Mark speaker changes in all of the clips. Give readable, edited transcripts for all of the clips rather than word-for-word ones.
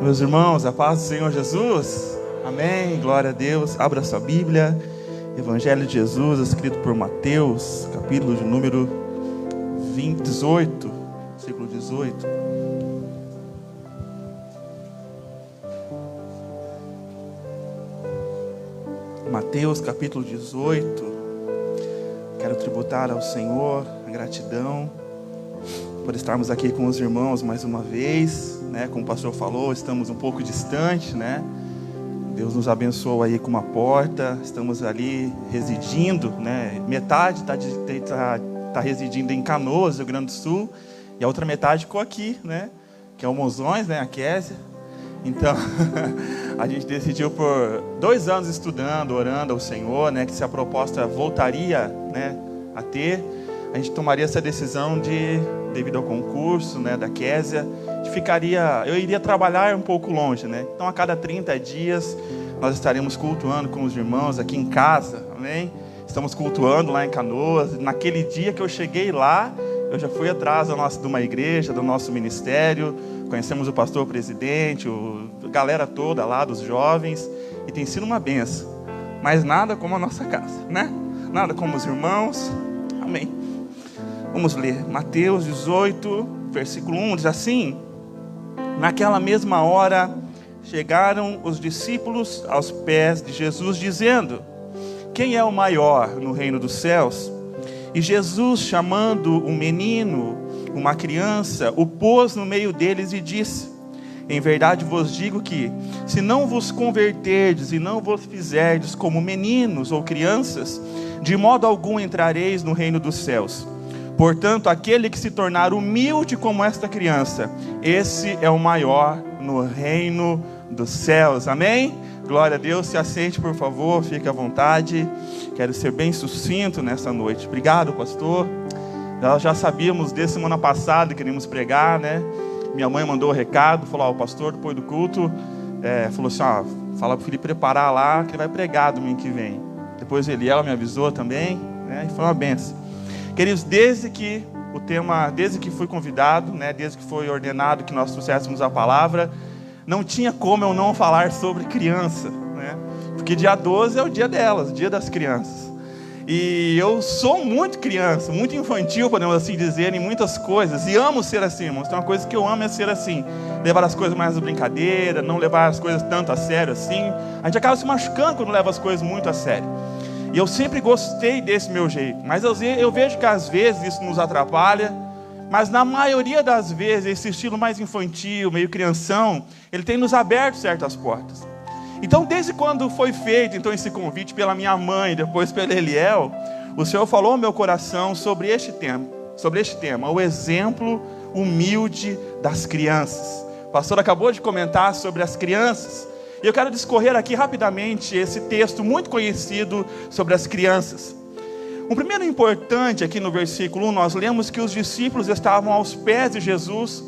Speaker 1: Meus irmãos, a paz do Senhor Jesus, amém, glória a Deus. Abra sua Bíblia, Evangelho de Jesus, escrito por Mateus, capítulo de número 18, versículo 18. Mateus, capítulo 18. Quero tributar ao Senhor a gratidão por estarmos aqui com os irmãos mais uma vez, né? Como o pastor falou, estamos um pouco distantes, né? Deus nos abençoou aí com uma porta, estamos ali residindo, né? Metade está residindo em Canoas, Rio Grande do Sul, e a outra metade ficou aqui, né? Que é o Mozões, né? A Késia. Então, a gente decidiu por 2 anos estudando, orando ao Senhor, né? Que se a proposta voltaria, né, a ter, a gente tomaria essa decisão devido ao concurso, né, da Késia, eu iria trabalhar um pouco longe, né? Então a cada 30 dias nós estaremos cultuando com os irmãos aqui em casa, amém? Estamos cultuando lá em Canoas. Naquele dia que eu cheguei lá, eu já fui atrás de uma igreja, do nosso ministério, conhecemos o pastor presidente, a galera toda lá dos jovens, e tem sido uma benção, mas nada como a nossa casa, né? Nada como os irmãos, amém? Vamos ler, Mateus 18, versículo 1, diz assim: naquela mesma hora, chegaram os discípulos aos pés de Jesus, dizendo: quem é o maior no reino dos céus? E Jesus, chamando um menino, uma criança, o pôs no meio deles e disse: em verdade vos digo que, se não vos converterdes e não vos fizerdes como meninos ou crianças, de modo algum entrareis no reino dos céus. Portanto, aquele que se tornar humilde como esta criança, esse é o maior no reino dos céus. Amém? Glória a Deus. Se assente, por favor, fique à vontade. Quero ser bem sucinto nessa noite. Obrigado, pastor. Nós já sabíamos desde semana passada que queríamos pregar, né? Minha mãe mandou o recado, falou: o pastor, depois do culto, falou assim: fala para o Felipe preparar lá, que ele vai pregar domingo que vem. Depois o Eliel me avisou também, né? E foi uma benção. Queridos, desde que fui convidado, né, desde que foi ordenado que nós trouxéssemos a palavra, não tinha como eu não falar sobre criança, né? Porque dia 12 é o dia delas, o dia das crianças. E eu sou muito criança, muito infantil, podemos assim dizer, em muitas coisas. E amo ser assim, irmãos. Tem uma coisa que eu amo é ser assim. Levar as coisas mais na brincadeira, não levar as coisas tanto a sério assim. A gente acaba se machucando quando leva as coisas muito a sério. E eu sempre gostei desse meu jeito. Mas eu vejo que às vezes isso nos atrapalha. Mas na maioria das vezes, esse estilo mais infantil, meio crianção, ele tem nos aberto certas portas. Então, desde quando foi feito então, esse convite pela minha mãe, depois pelo Eliel, o Senhor falou ao meu coração sobre este tema, o exemplo humilde das crianças. O pastor acabou de comentar sobre as crianças. E eu quero discorrer aqui rapidamente esse texto muito conhecido sobre as crianças. Um primeiro importante aqui no versículo 1, nós lemos que os discípulos estavam aos pés de Jesus,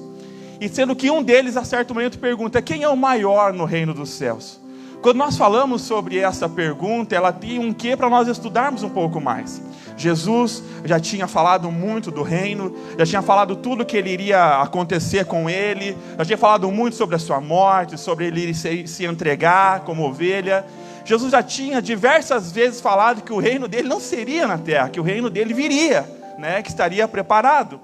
Speaker 1: e sendo que um deles a certo momento pergunta: quem é o maior no reino dos céus? Quando nós falamos sobre essa pergunta, ela tem um quê para nós estudarmos um pouco mais. Jesus já tinha falado muito do reino, já tinha falado tudo que ele iria acontecer com ele, já tinha falado muito sobre a sua morte, sobre ele se entregar como ovelha. Jesus já tinha diversas vezes falado que o reino dele não seria na terra, que o reino dele viria, né, que estaria preparado.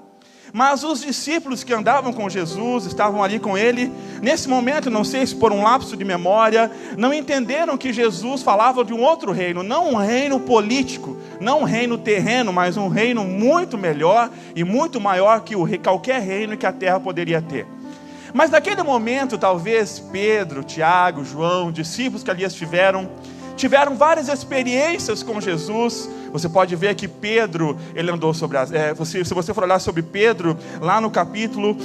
Speaker 1: Mas os discípulos que andavam com Jesus, estavam ali com ele, nesse momento, não sei se por um lapso de memória, não entenderam que Jesus falava de um outro reino, não um reino político, não um reino terreno, mas um reino muito melhor e muito maior que qualquer reino que a terra poderia ter. Mas naquele momento, talvez Pedro, Tiago, João, discípulos que ali estiveram, tiveram várias experiências com Jesus. Você pode ver que Pedro, ele andou sobre se você for olhar sobre Pedro, lá no capítulo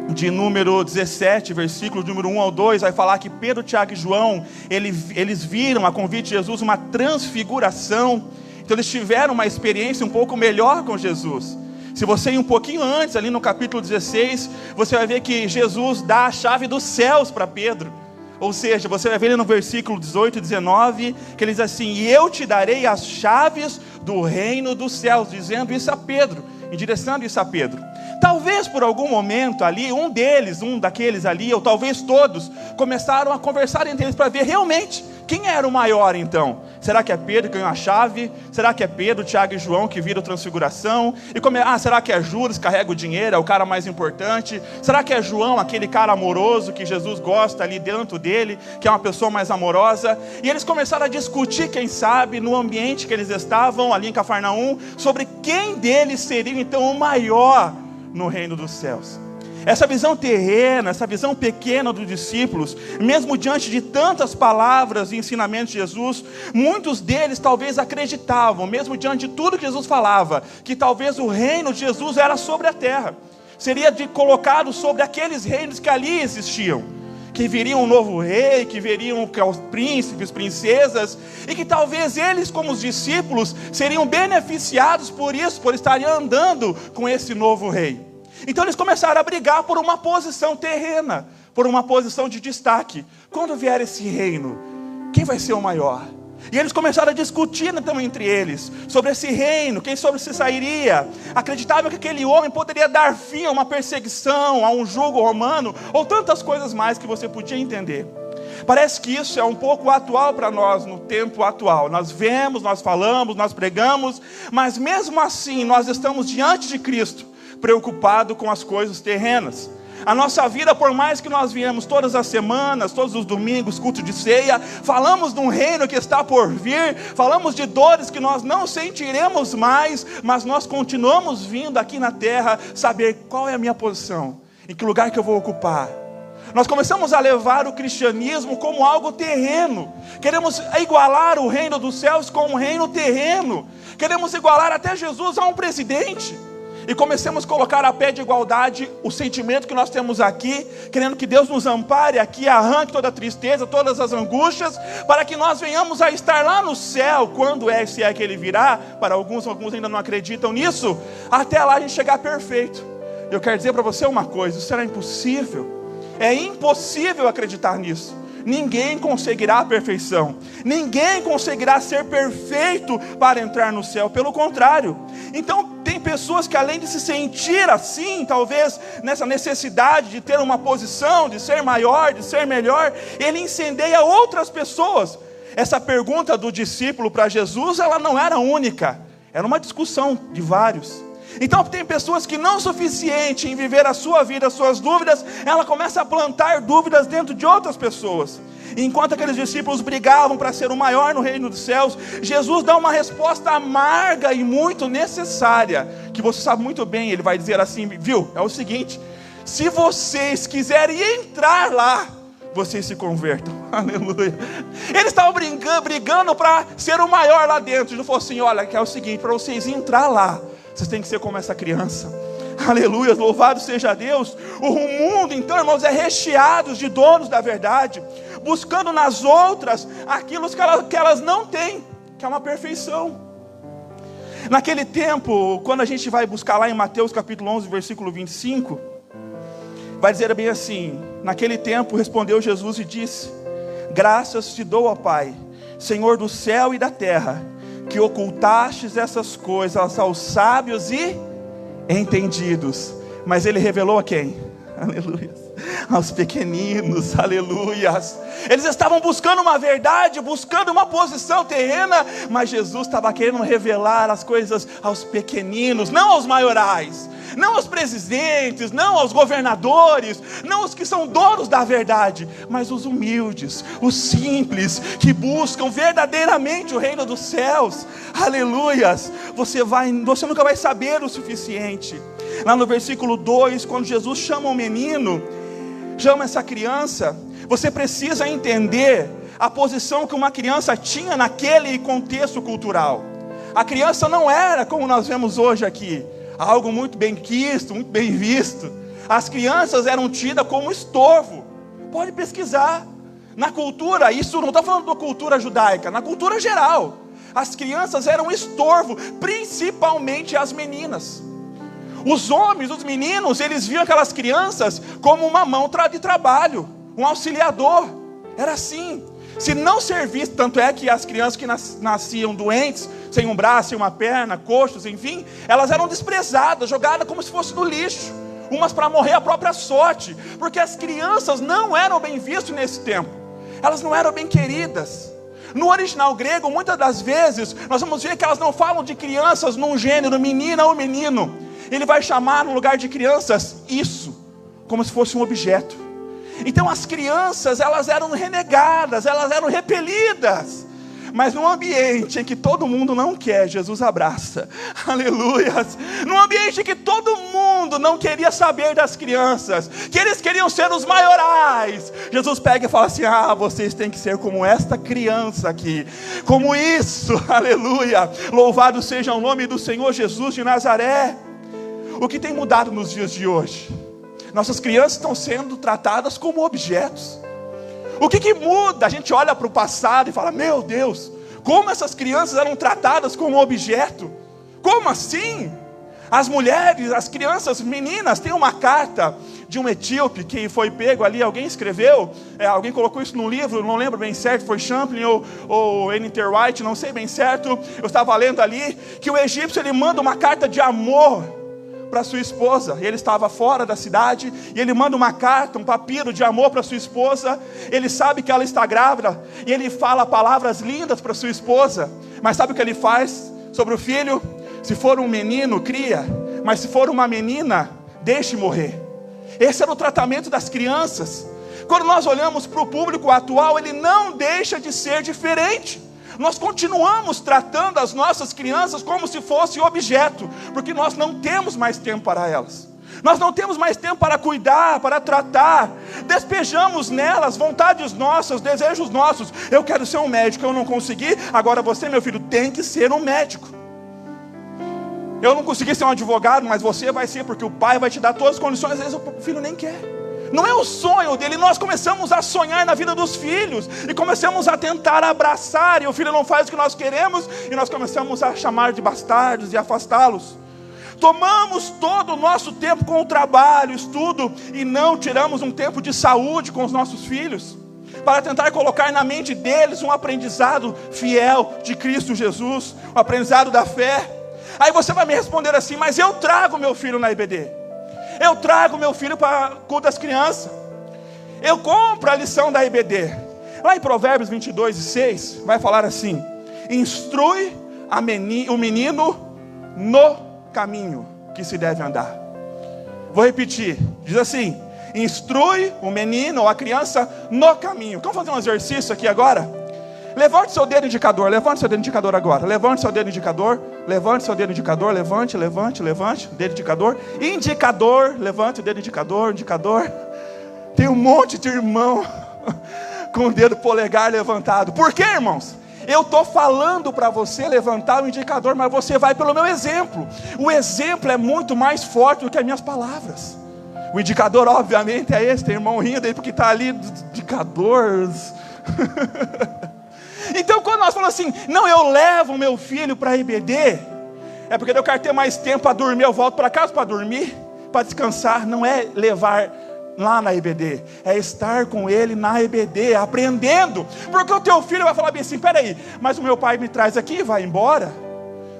Speaker 1: de número 17, versículo de número 1 ao 2, vai falar que Pedro, Tiago e João, eles viram a convite de Jesus uma transfiguração. Então eles tiveram uma experiência um pouco melhor com Jesus. Se você ir um pouquinho antes, ali no capítulo 16, você vai ver que Jesus dá a chave dos céus para Pedro. Ou seja, você vai ver no versículo 18 e 19, que ele diz assim: e eu te darei as chaves do reino dos céus, dizendo isso a Pedro, endereçando isso a Pedro. talvez por algum momento ali, um daqueles ali, ou talvez todos, começaram a conversar entre eles para ver realmente quem era o maior então. Será que é Pedro que ganhou a chave? Será que é Pedro, Tiago e João que viram transfiguração? Será que é Judas que carrega o dinheiro, é o cara mais importante? Será que é João, aquele cara amoroso que Jesus gosta ali dentro dele, que é uma pessoa mais amorosa? E eles começaram a discutir, quem sabe, no ambiente que eles estavam, ali em Cafarnaum, sobre quem deles seria então o maior no reino dos céus. Essa visão terrena, essa visão pequena dos discípulos, mesmo diante de tantas palavras e ensinamentos de Jesus, muitos deles talvez acreditavam, mesmo diante de tudo que Jesus falava, que talvez o reino de Jesus era sobre a terra, seria colocado sobre aqueles reinos que ali existiam, que viriam um novo rei, que viriam os príncipes, princesas, e que talvez eles, como os discípulos, seriam beneficiados por isso, por estarem andando com esse novo rei. Então eles começaram a brigar por uma posição terrena, por uma posição de destaque. Quando vier esse reino, quem vai ser o maior? E eles começaram a discutir então entre eles, sobre esse reino, quem sobre se sairia. Acreditavam que aquele homem poderia dar fim a uma perseguição, a um jugo romano, ou tantas coisas mais que você podia entender. Parece que isso é um pouco atual para nós no tempo atual. Nós vemos, nós falamos, nós pregamos, mas mesmo assim nós estamos diante de Cristo, preocupado com as coisas terrenas. A nossa vida, por mais que nós viemos todas as semanas, todos os domingos, culto de ceia, falamos de um reino que está por vir, falamos de dores que nós não sentiremos mais, mas nós continuamos vindo aqui na terra saber qual é a minha posição, em que lugar que eu vou ocupar. Nós começamos a levar o cristianismo como algo terreno. Queremos igualar o reino dos céus com um reino terreno. Queremos igualar até Jesus a um presidente. E comecemos a colocar a pé de igualdade o sentimento que nós temos aqui, querendo que Deus nos ampare aqui, arranque toda a tristeza, todas as angústias, para que nós venhamos a estar lá no céu, quando se é que Ele virá. Para alguns ainda não acreditam nisso, até lá a gente chegar perfeito. Eu quero dizer para você uma coisa, isso será impossível, é impossível acreditar nisso. Ninguém conseguirá a perfeição, ninguém conseguirá ser perfeito para entrar no céu, pelo contrário. Então tem pessoas que, além de se sentir assim, talvez nessa necessidade de ter uma posição, de ser maior, de ser melhor, ele incendeia outras pessoas. Essa pergunta do discípulo para Jesus, ela não era única, era uma discussão de vários. Então tem pessoas que não é suficiente em viver a sua vida, as suas dúvidas, ela começa a plantar dúvidas dentro de outras pessoas. E enquanto aqueles discípulos brigavam para ser o maior no reino dos céus, Jesus dá uma resposta amarga e muito necessária, que você sabe muito bem. Ele vai dizer assim, viu, é o seguinte: se vocês quiserem entrar lá, vocês se convertam. Aleluia. Eles estavam brigando para ser o maior lá dentro. Jesus falou assim, olha, que é o seguinte, para vocês entrar lá, vocês têm que ser como essa criança. Aleluia, louvado seja Deus. O mundo, então, irmãos, é recheado de donos da verdade, buscando nas outras aquilo que elas não têm, que é uma perfeição. Naquele tempo, quando a gente vai buscar lá em Mateus capítulo 11, versículo 25, vai dizer bem assim: naquele tempo respondeu Jesus e disse: graças te dou, ó Pai, Senhor do céu e da terra, que ocultastes essas coisas aos sábios e entendidos, mas Ele revelou a quem? Aleluia, aos pequeninos. Aleluias. Eles estavam buscando uma verdade, buscando uma posição terrena, mas Jesus estava querendo revelar as coisas aos pequeninos, não aos maiorais, não aos presidentes, não aos governadores, não os que são donos da verdade, mas os humildes, os simples, que buscam verdadeiramente o reino dos céus. Aleluias. Você nunca vai saber o suficiente. Lá no versículo 2, quando Jesus chama o menino, chama essa criança, você precisa entender a posição que uma criança tinha naquele contexto cultural. A criança não era como nós vemos hoje aqui, algo muito bem quisto, muito bem visto. As crianças eram tidas como estorvo. Pode pesquisar. Na cultura, isso não está falando da cultura judaica, na cultura geral, as crianças eram estorvo, principalmente as meninas. Os homens, os meninos, eles viam aquelas crianças como uma mão de trabalho, um auxiliador. Era assim. Se não servisse, tanto é que as crianças que nasciam doentes, sem um braço, sem uma perna, coxos, enfim, elas eram desprezadas, jogadas como se fosse no lixo. umas para morrer a própria sorte, porque as crianças não eram bem vistas nesse tempo, elas não eram bem queridas. No original grego, muitas das vezes, nós vamos ver que elas não falam de crianças num gênero, menina ou menino. Ele vai chamar no lugar de crianças, isso, como se fosse um objeto. Então as crianças, elas eram renegadas, elas eram repelidas. Mas num ambiente em que todo mundo não quer, Jesus abraça. Aleluias. Num ambiente em que todo mundo não queria saber das crianças, que eles queriam ser os maiorais, Jesus pega e fala assim: vocês têm que ser como esta criança aqui, como isso. Aleluia. Louvado seja o nome do Senhor Jesus de Nazaré. O que tem mudado nos dias de hoje? Nossas crianças estão sendo tratadas como objetos. O que muda? A gente olha para o passado e fala: meu Deus, como essas crianças eram tratadas como objeto? Como assim? As mulheres, as crianças, meninas, tem uma carta de um etíope que foi pego ali, alguém escreveu, alguém colocou isso num livro, não lembro bem certo, foi Champlin ou N.T. Wright, não sei bem certo. Eu estava lendo ali que o egípcio, ele manda uma carta de amor para sua esposa. Ele estava fora da cidade e ele manda uma carta, um papiro de amor para sua esposa. Ele sabe que ela está grávida e ele fala palavras lindas para sua esposa. Mas sabe o que ele faz sobre o filho? Se for um menino, cria, mas se for uma menina, deixe morrer. Esse era o tratamento das crianças. Quando nós olhamos para o público atual, ele não deixa de ser diferente. Nós continuamos tratando as nossas crianças como se fosse objeto, porque nós não temos mais tempo para elas. Nós não temos mais tempo para cuidar, para tratar. Despejamos nelas vontades nossas, desejos nossos. Eu quero ser um médico, eu não consegui. Agora você, meu filho, tem que ser um médico. Eu não consegui ser um advogado, mas você vai ser, porque o pai vai te dar todas as condições. Às vezes o filho nem quer. Não é o sonho dele. Nós começamos a sonhar na vida dos filhos e começamos a tentar abraçar, e o filho não faz o que nós queremos, e nós começamos a chamar de bastardos e afastá-los. Tomamos todo o nosso tempo com o trabalho, estudo, e não tiramos um tempo de saúde com os nossos filhos, para tentar colocar na mente deles um aprendizado fiel de Cristo Jesus, um aprendizado da fé. Aí você vai me responder assim: mas eu trago meu filho na IBD, eu trago meu filho para o culto das crianças, eu compro a lição da IBD. Lá em Provérbios 22:6 vai falar assim: instrui o menino no caminho que se deve andar. Vou repetir, diz assim: instrui o menino ou a criança no caminho. Vamos fazer um exercício aqui agora? Levante seu dedo indicador, levante seu dedo indicador agora. Levante seu dedo indicador, levante seu dedo indicador, levante, dedo indicador. Indicador, levante o dedo indicador. Tem um monte de irmão com o dedo polegar levantado. Por quê, irmãos? Eu estou falando para você levantar o indicador, mas você vai pelo meu exemplo. O exemplo é muito mais forte do que as minhas palavras. O indicador, obviamente, é esse. Tem irmão rindo aí porque está ali, indicadores. Então quando nós falamos assim: não, eu levo meu filho para a IBD, é porque eu quero ter mais tempo para dormir. Eu volto para casa para dormir, para descansar. Não é levar lá na IBD, é estar com ele na IBD, aprendendo. Porque o teu filho vai falar bem assim: peraí, mas o meu pai me traz aqui e vai embora.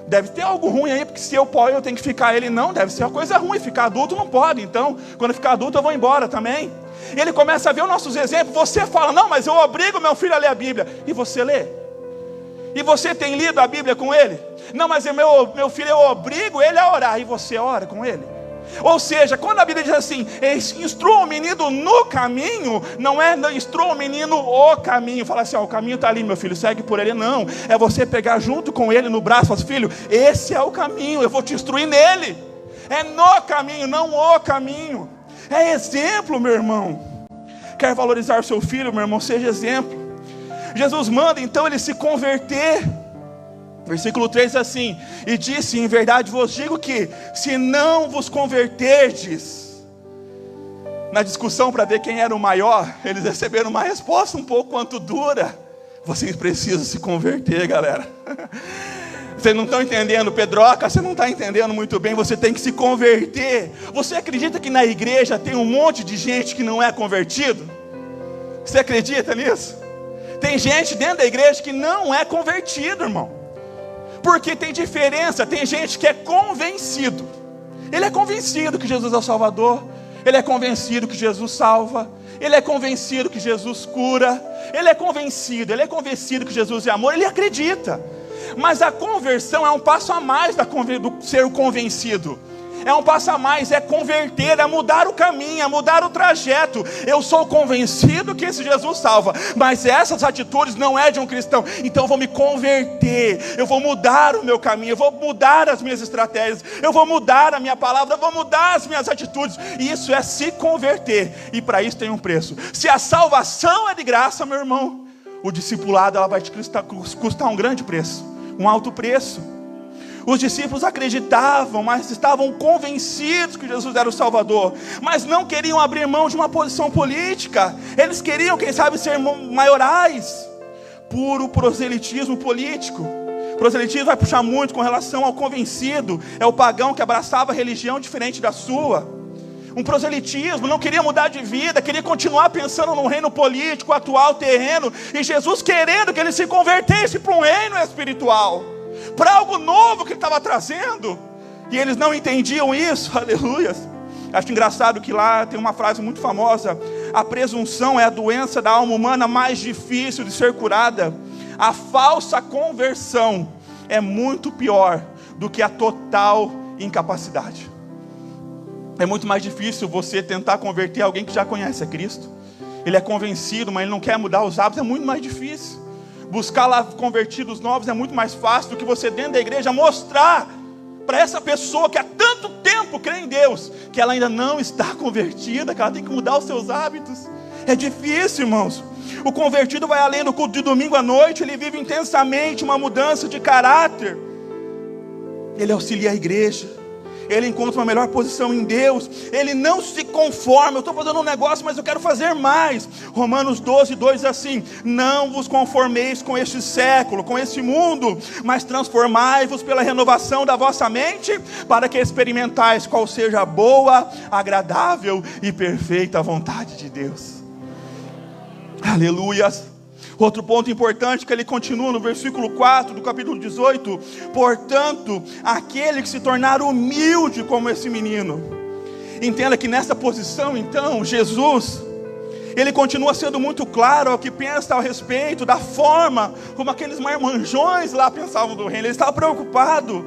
Speaker 1: Deve ter algo ruim aí, porque se eu tenho que ficar. Ele: não, deve ser uma coisa ruim, ficar adulto não pode. Então quando ficar adulto eu vou embora também. Ele começa a ver os nossos exemplos. Você fala: não, mas eu obrigo meu filho a ler a Bíblia. E você lê? E você tem lido a Bíblia com ele? Não, mas meu filho, eu obrigo ele a orar. E você ora com ele? Ou seja, quando a Bíblia diz assim: instrua o menino no caminho, não é instrua o menino o caminho. Fala assim: o caminho está ali, meu filho, segue por ele. Não, é você pegar junto com ele no braço e falar: filho, esse é o caminho, eu vou te instruir nele. É no caminho, não o caminho. É exemplo, meu irmão. Quer valorizar o seu filho, meu irmão? Seja exemplo. Jesus manda então ele se converter. Versículo 3 diz assim: e disse: em verdade vos digo que, se não vos converterdes. Na discussão para ver quem era o maior, eles receberam uma resposta um pouco quanto dura: vocês precisam se converter, galera. Vocês não estão entendendo, Pedroca, você não está entendendo muito bem. Você tem que se converter. Você acredita que na igreja tem um monte de gente que não é convertido? Você acredita nisso? Tem gente dentro da igreja que não é convertido, irmão. Porque tem diferença. Tem gente que é convencido. Ele é convencido que Jesus é o Salvador. Ele é convencido que Jesus salva. Ele é convencido que Jesus cura. Ele é convencido que Jesus é amor. Ele acredita. Mas a conversão é um passo a mais do ser convencido. É um passo a mais, é converter, é mudar o caminho, é mudar o trajeto. Eu sou convencido que esse Jesus salva, mas essas atitudes não é de um cristão. Então eu vou me converter, eu vou mudar o meu caminho, eu vou mudar as minhas estratégias, eu vou mudar a minha palavra, eu vou mudar as minhas atitudes. E isso é se converter, e para isso tem um preço. Se a salvação é de graça, meu irmão, o discipulado ela vai te custar um grande preço, um alto preço. Os discípulos acreditavam, mas estavam convencidos que Jesus era o Salvador, mas não queriam abrir mão de uma posição política. Eles queriam, quem sabe, ser maiorais. Puro proselitismo político. Proselitismo vai puxar muito com relação ao convencido. É o pagão que abraçava a religião diferente da sua. Um proselitismo, não queria mudar de vida, queria continuar pensando no reino político, atual, terreno, e Jesus querendo que ele se convertesse para um reino espiritual, para algo novo que ele estava trazendo, e eles não entendiam isso. Aleluia. Acho engraçado que lá tem uma frase muito famosa: a presunção é a doença da alma humana mais difícil de ser curada. A falsa conversão é muito pior do que a total incapacidade. É muito mais difícil você tentar converter alguém que já conhece a Cristo. Ele é convencido, mas ele não quer mudar os hábitos. É muito mais difícil. Buscar lá convertidos novos é muito mais fácil do que você dentro da igreja mostrar para essa pessoa que há tanto tempo crê em Deus, que ela ainda não está convertida, que ela tem que mudar os seus hábitos. É difícil, irmãos. O convertido vai além do culto de domingo à noite, ele vive intensamente uma mudança de caráter. Ele auxilia a igreja. Ele encontra uma melhor posição em Deus. Ele não se conforma. Eu estou fazendo um negócio, mas eu quero fazer mais. Romanos 12:2 diz assim: não vos conformeis com este século, com este mundo, mas transformai-vos pela renovação da vossa mente, para que experimentais qual seja a boa, agradável e perfeita vontade de Deus. Aleluias. Outro ponto importante que ele continua no versículo 4 do capítulo 18: portanto, aquele que se tornar humilde como esse menino. Entenda que nessa posição, então, Jesus, ele continua sendo muito claro ao que pensa ao respeito da forma como aqueles marmanjões lá pensavam do reino. Ele estava preocupado.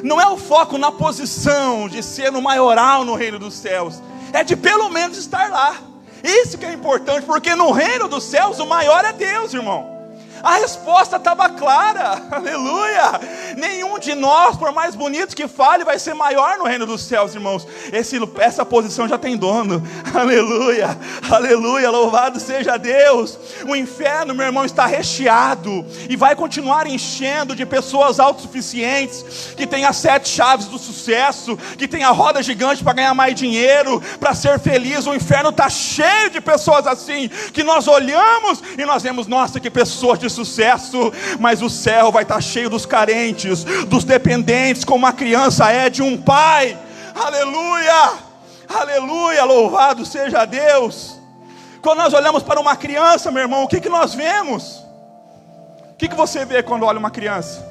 Speaker 1: Não é o foco na posição de ser no maioral no reino dos céus, é de pelo menos estar lá. Isso que é importante, porque no reino dos céus o maior é Deus, irmão. A resposta estava clara, aleluia. Nenhum de nós, por mais bonito que fale, vai ser maior no reino dos céus, irmãos. Essa posição já tem dono, aleluia, aleluia, louvado seja Deus. O inferno, meu irmão, está recheado e vai continuar enchendo de pessoas autossuficientes, que tem as 7 chaves do sucesso, que tem a roda gigante para ganhar mais dinheiro, para ser feliz. O inferno está cheio de pessoas assim, que nós olhamos e nós vemos, nossa, que pessoas de sucesso, mas o céu vai estar cheio dos carentes, dos dependentes, como uma criança é de um pai. Aleluia, aleluia, louvado seja Deus. Quando nós olhamos para uma criança, meu irmão, o que nós vemos? O que você vê quando olha uma criança?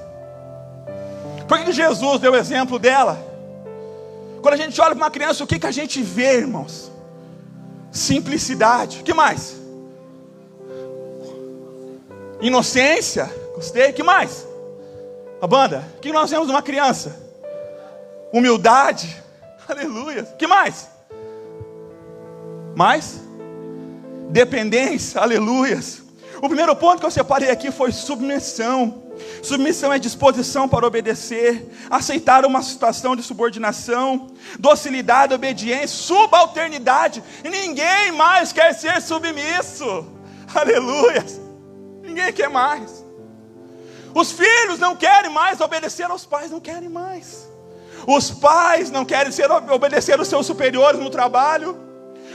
Speaker 1: Por que Jesus deu o exemplo dela? Quando a gente olha para uma criança, o que a gente vê, irmãos? Simplicidade. O que mais? Inocência. Gostei. O que mais? A banda. O que nós vemos numa criança? Humildade. Aleluia. O que mais? Mais? Dependência. Aleluias. O primeiro ponto que eu separei aqui foi submissão. Submissão é disposição para obedecer, aceitar uma situação de subordinação, docilidade, obediência, subalternidade. E ninguém mais quer ser submisso. Aleluia. Ninguém quer mais. Os filhos não querem mais obedecer aos pais, não querem mais. Os pais não querem obedecer aos seus superiores no trabalho.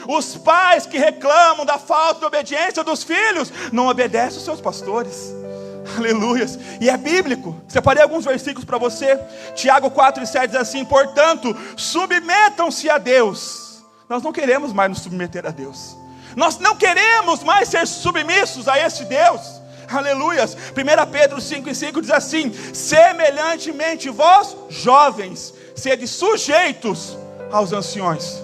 Speaker 1: Os pais que reclamam da falta de obediência dos filhos não obedecem aos seus pastores. Aleluia. E é bíblico. Separei alguns versículos para você. Tiago 4:7 diz assim: portanto, submetam-se a Deus. Nós não queremos mais nos submeter a Deus. Nós não queremos mais ser submissos a esse Deus. Aleluias. 1 Pedro 5:5 diz assim: semelhantemente vós, jovens, sede sujeitos aos anciões.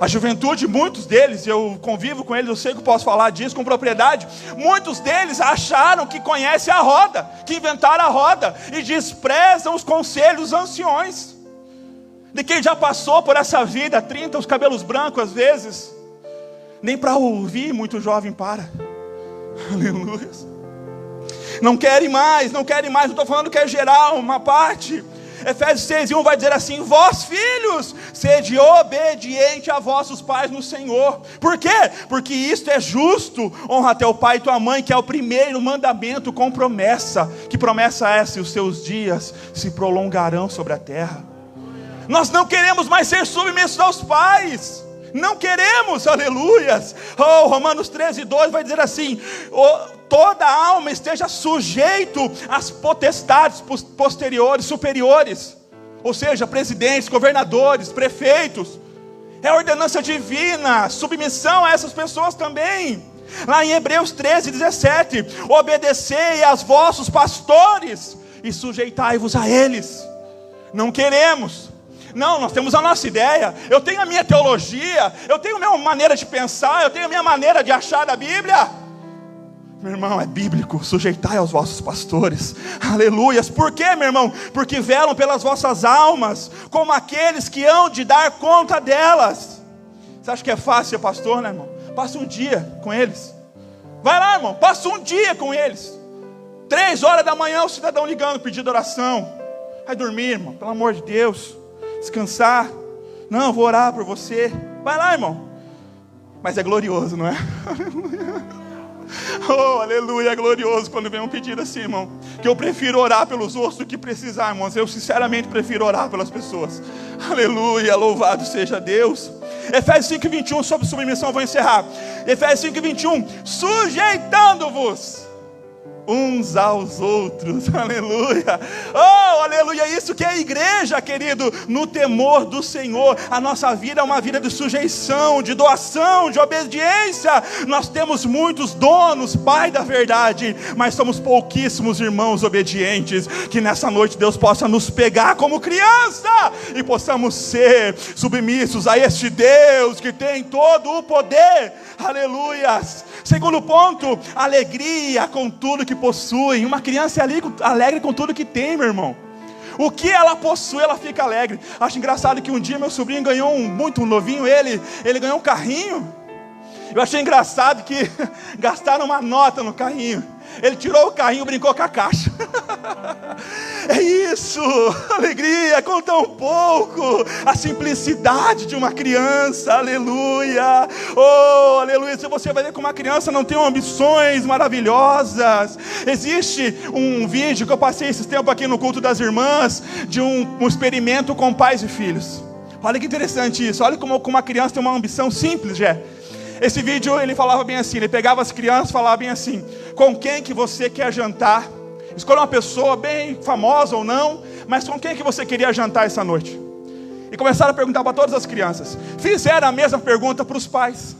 Speaker 1: A juventude, muitos deles, eu convivo com eles, eu sei que eu posso falar disso com propriedade. Muitos deles acharam que conhecem a roda, que inventaram a roda, e desprezam os conselhos dos anciões. De quem já passou por essa vida, 30, os cabelos brancos às vezes, nem para ouvir muito jovem para. Aleluia. Não querem mais, não estou falando que é geral, uma parte. Efésios 6:1 vai dizer assim: vós filhos, sede obediente a vossos pais no Senhor. Por quê? Porque isto é justo. Honra teu pai e tua mãe, que é o primeiro mandamento com promessa. Que promessa é essa? Os seus dias se prolongarão sobre a terra. Nós não queremos mais ser submissos aos pais. Não queremos, aleluias. Romanos 13:2 vai dizer assim: toda alma esteja sujeito às potestades posteriores, superiores, ou seja, presidentes, governadores, prefeitos. É ordenança divina, submissão a essas pessoas também. Lá em Hebreus 13:17, obedecei aos vossos pastores e sujeitai-vos a eles. Não queremos. Não, nós temos a nossa ideia. Eu tenho a minha teologia, eu tenho a minha maneira de pensar, eu tenho a minha maneira de achar da Bíblia. Meu irmão, é bíblico, sujeitai aos vossos pastores. Aleluias. Por quê, meu irmão? Porque velam pelas vossas almas, como aqueles que hão de dar conta delas. Você acha que é fácil ser pastor, né, irmão? Passa um dia com eles. Vai lá, irmão, passa um dia com eles. 3 horas da manhã o cidadão ligando, pedindo oração. Vai dormir, irmão, pelo amor de Deus. Descansar. Não, eu vou orar por você. Vai lá, irmão. Mas é glorioso, não é? Oh, aleluia, é glorioso quando vem um pedido assim, irmão. Que eu prefiro orar pelos outros do que precisar, irmãos. Eu sinceramente prefiro orar pelas pessoas. Aleluia, louvado seja Deus. Efésios 5:21, sobre submissão, eu vou encerrar. Efésios 5:21, sujeitando-vos uns aos outros, aleluia. Oh, aleluia, isso que é a igreja, querido, no temor do Senhor. A nossa vida é uma vida de sujeição, de doação, de obediência. Nós temos muitos donos, pai da verdade, mas somos pouquíssimos irmãos obedientes. Que nessa noite Deus possa nos pegar como criança e possamos ser submissos a este Deus que tem todo o poder. Aleluias. Segundo ponto, alegria com tudo que possui. Uma criança é alegre com tudo que tem, meu irmão. O que ela possui, ela fica alegre. Acho engraçado que um dia meu sobrinho ganhou muito novinho, ele ganhou um carrinho. Eu achei engraçado que gastaram uma nota no carrinho. Ele tirou o carrinho e brincou com a caixa. É isso, alegria com tão pouco. A simplicidade de uma criança, aleluia. Oh, aleluia, se você vai ver como uma criança não tem ambições maravilhosas. Existe um vídeo que eu passei esses tempos aqui no culto das irmãs, de um experimento com pais e filhos. Olha que interessante isso, olha como uma criança tem uma ambição simples, já. Esse vídeo ele falava bem assim, ele pegava as crianças e falava bem assim: com quem que você quer jantar? Escolha uma pessoa bem famosa ou não, mas com quem que você queria jantar essa noite? E começaram a perguntar para todas as crianças. Fizeram a mesma pergunta para os pais.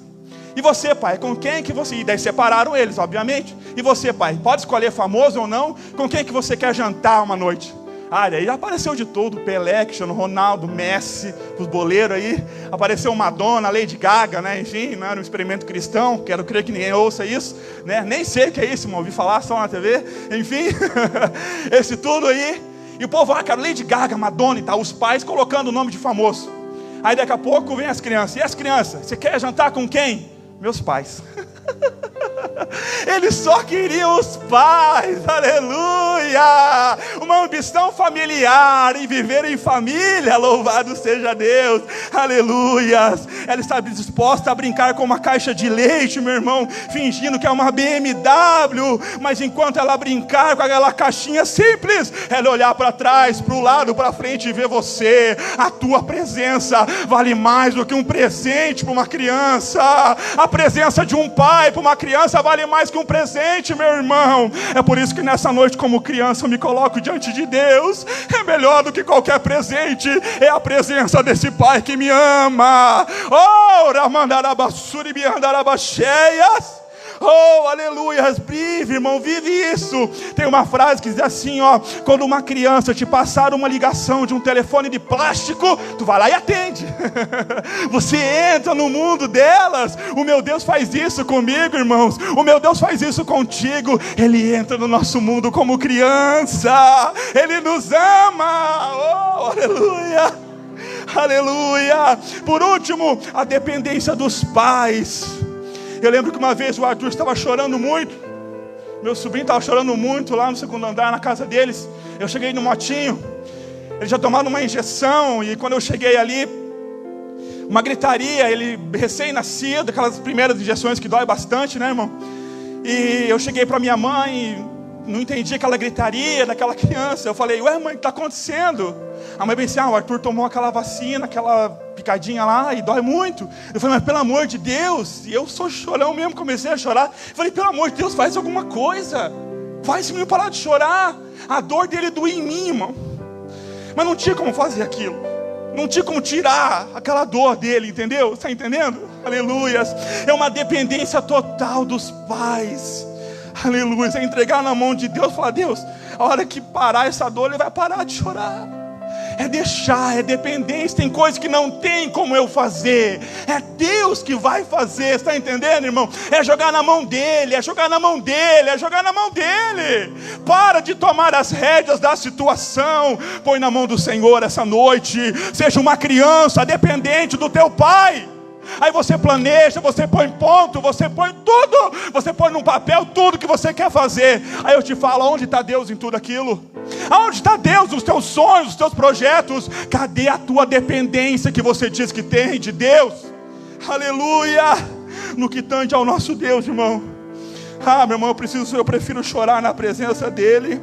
Speaker 1: E você, pai, com quem que você... E daí separaram eles, obviamente. E você, pai, pode escolher famoso ou não, com quem que você quer jantar uma noite? Ah, daí já apareceu de tudo, Pelé, Cristiano Ronaldo, Messi, os boleiros aí, apareceu Madonna, Lady Gaga, né? Enfim, não era um experimento cristão, quero crer que ninguém ouça isso, né? Nem sei o que é isso, irmão, ouvi falar só na TV, enfim, esse tudo aí, e o povo, cara, Lady Gaga, Madonna e tal, os pais colocando o nome de famoso. Aí daqui a pouco vem as crianças, e as crianças, você quer jantar com quem? Meus pais. Eles só queriam os pais, aleluia, uma ambição familiar, em viver em família, louvado seja Deus, aleluias. Ela está disposta a brincar com uma caixa de leite, meu irmão, fingindo que é uma BMW, mas enquanto ela brincar com aquela caixinha simples, ela olhar para trás, para o lado, para frente e ver você. A tua presença vale mais do que um presente para uma criança. A presença de um pai para uma criança vale mais que um presente, meu irmão. É por isso que nessa noite, como criança, eu me coloco diante de Deus. É melhor do que qualquer presente, é a presença desse pai que me ama. Oh, Ramandarabassuri Biandarabacheias. Oh, aleluia, vive, irmão, vive isso. Tem uma frase que diz assim, ó: quando uma criança te passar uma ligação de um telefone de plástico, tu vai lá e atende. Você entra no mundo delas. O meu Deus faz isso comigo, irmãos. O meu Deus faz isso contigo. Ele entra no nosso mundo como criança. Ele nos ama. Oh, aleluia, aleluia. Por último, a dependência dos pais. Eu lembro que uma vez o Arthur estava chorando muito. Meu sobrinho estava chorando muito lá no segundo andar, na casa deles. Eu cheguei no motinho. Ele já tomado uma injeção. E quando eu cheguei ali, uma gritaria. Ele recém-nascido, aquelas primeiras injeções que dói bastante, né, irmão? E eu cheguei para minha mãe, não entendi aquela gritaria daquela criança. Eu falei: ué, mãe, o que está acontecendo? A mãe disse: o Arthur tomou aquela vacina, aquela picadinha lá, e dói muito. Eu falei: mas pelo amor de Deus. E eu sou chorão mesmo, comecei a chorar. Eu falei: pelo amor de Deus, faz alguma coisa. Faz esse menino parar de chorar. A dor dele doía em mim, irmão. Mas não tinha como fazer aquilo. Não tinha como tirar aquela dor dele, entendeu? Está entendendo? Aleluias. É uma dependência total dos pais. Aleluia. É entregar na mão de Deus. Falar: Deus, a hora que parar essa dor, ele vai parar de chorar. É deixar, é dependência. Tem coisas que não tem como eu fazer. É Deus que vai fazer. Está entendendo, irmão? É jogar na mão dele, é jogar na mão dele, é jogar na mão dele. Para de tomar as rédeas da situação. Põe na mão do Senhor essa noite. Seja uma criança dependente do teu pai. Aí você planeja, você põe ponto, você põe tudo, você põe num papel tudo que você quer fazer. Aí eu te falo: onde está Deus em tudo aquilo? Aonde está Deus nos teus sonhos, nos teus projetos? Cadê a tua dependência que você diz que tem de Deus? Aleluia. No que tange ao nosso Deus, irmão. Meu irmão, eu prefiro chorar na presença dele.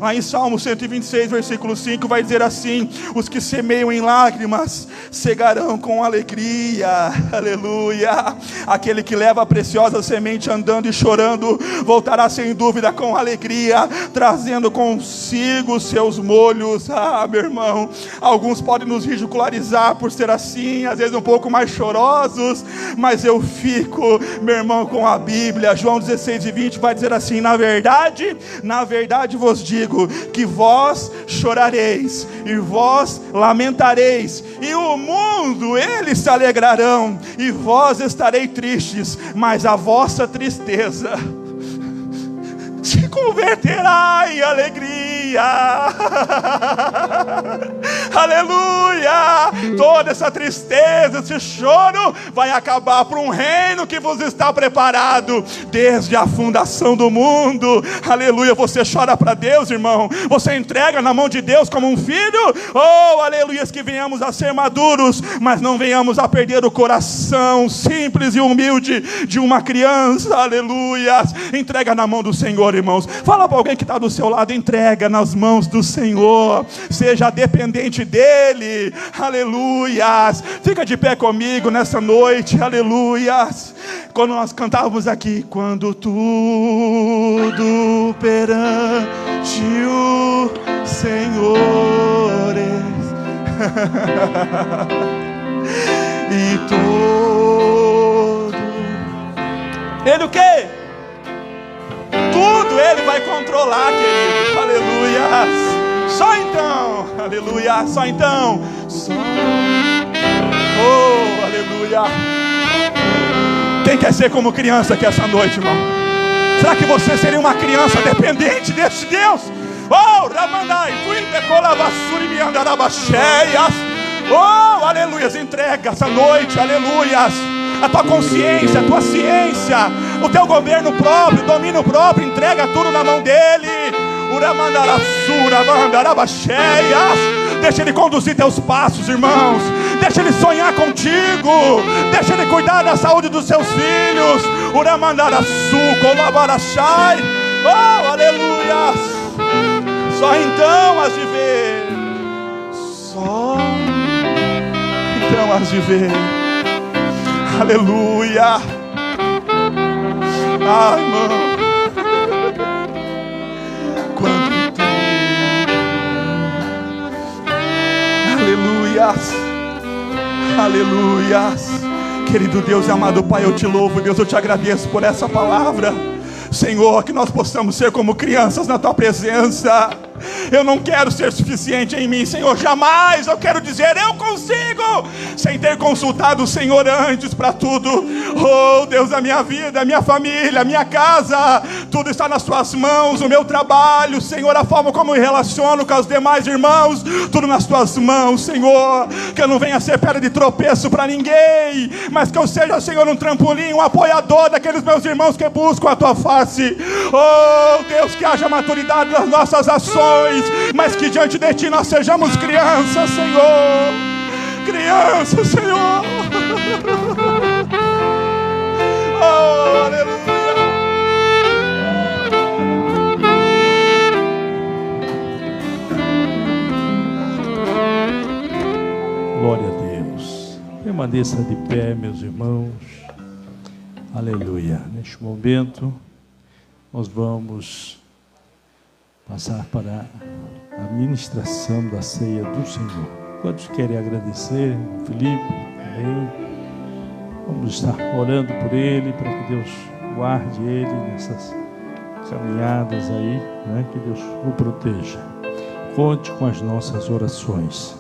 Speaker 1: Lá em Salmo 126, versículo 5, vai dizer assim: os que semeiam em lágrimas cegarão com alegria. Aleluia. Aquele que leva a preciosa semente andando e chorando voltará sem dúvida com alegria, trazendo consigo os seus molhos. Meu irmão, alguns podem nos ridicularizar por ser assim, às vezes um pouco mais chorosos, mas eu fico, meu irmão, com a Bíblia. João 16:20 vai dizer assim: na verdade vos digo que vós chorareis e vós lamentareis, e o mundo eles se alegrarão, e vós estareis tristes, mas a vossa tristeza se converterá em alegria. Aleluia. Toda essa tristeza, esse choro vai acabar para um reino que vos está preparado desde a fundação do mundo. Aleluia. Você chora para Deus, irmão. Você entrega na mão de Deus como um filho. Oh, aleluia. Que venhamos a ser maduros, mas não venhamos a perder o coração simples e humilde de uma criança. Aleluia. Entrega na mão do Senhor, irmãos. Fala para alguém que está do seu lado: entrega nas mãos do Senhor. Seja dependente dele. Aleluias. Fica de pé comigo nessa noite. Aleluias. Quando nós cantávamos aqui: quando tudo perante o Senhor e todo ele o quê? Tudo ele vai controlar, querido. Aleluia. Só então. Aleluia. Só então. Oh, aleluia. Quem quer ser como criança aqui essa noite, irmão? Será que você seria uma criança dependente desse Deus? Oh, Ramandai, oh, aleluia. Entrega essa noite, aleluia. A tua consciência, a tua ciência, o teu governo próprio, domínio próprio, entrega tudo na mão dele. Deixa ele conduzir teus passos, irmãos. Deixa ele sonhar contigo. Deixa ele cuidar da saúde dos seus filhos. Oh, aleluia. Só então has de ver. Só então has de ver. Aleluia. Ai, irmão. Quando tu... Aleluias. Aleluias. Querido Deus e amado Pai, eu te louvo, Deus, eu te agradeço por essa palavra. Senhor, que nós possamos ser como crianças na tua presença. Eu não quero ser suficiente em mim, Senhor, jamais. Eu quero dizer, eu consigo, sem ter consultado o Senhor antes para tudo. Oh Deus, a minha vida, a minha família, a minha casa, tudo está nas tuas mãos. O meu trabalho, Senhor, a forma como eu me relaciono com os demais irmãos, tudo nas tuas mãos, Senhor. Que eu não venha ser pedra de tropeço para ninguém, mas que eu seja, Senhor, um trampolim, um apoiador daqueles meus irmãos que buscam a tua face. Oh Deus, que haja maturidade nas nossas ações, mas que diante de ti nós sejamos crianças, Senhor. Crianças, Senhor. Oh, aleluia.
Speaker 2: Glória a Deus. Permaneça de pé, meus irmãos. Aleluia. Neste momento, nós vamos passar para a ministração da ceia do Senhor. Quantos querem agradecer? Felipe, também. Vamos estar orando por ele, para que Deus guarde ele nessas caminhadas aí, né? Que Deus o proteja. Conte com as nossas orações.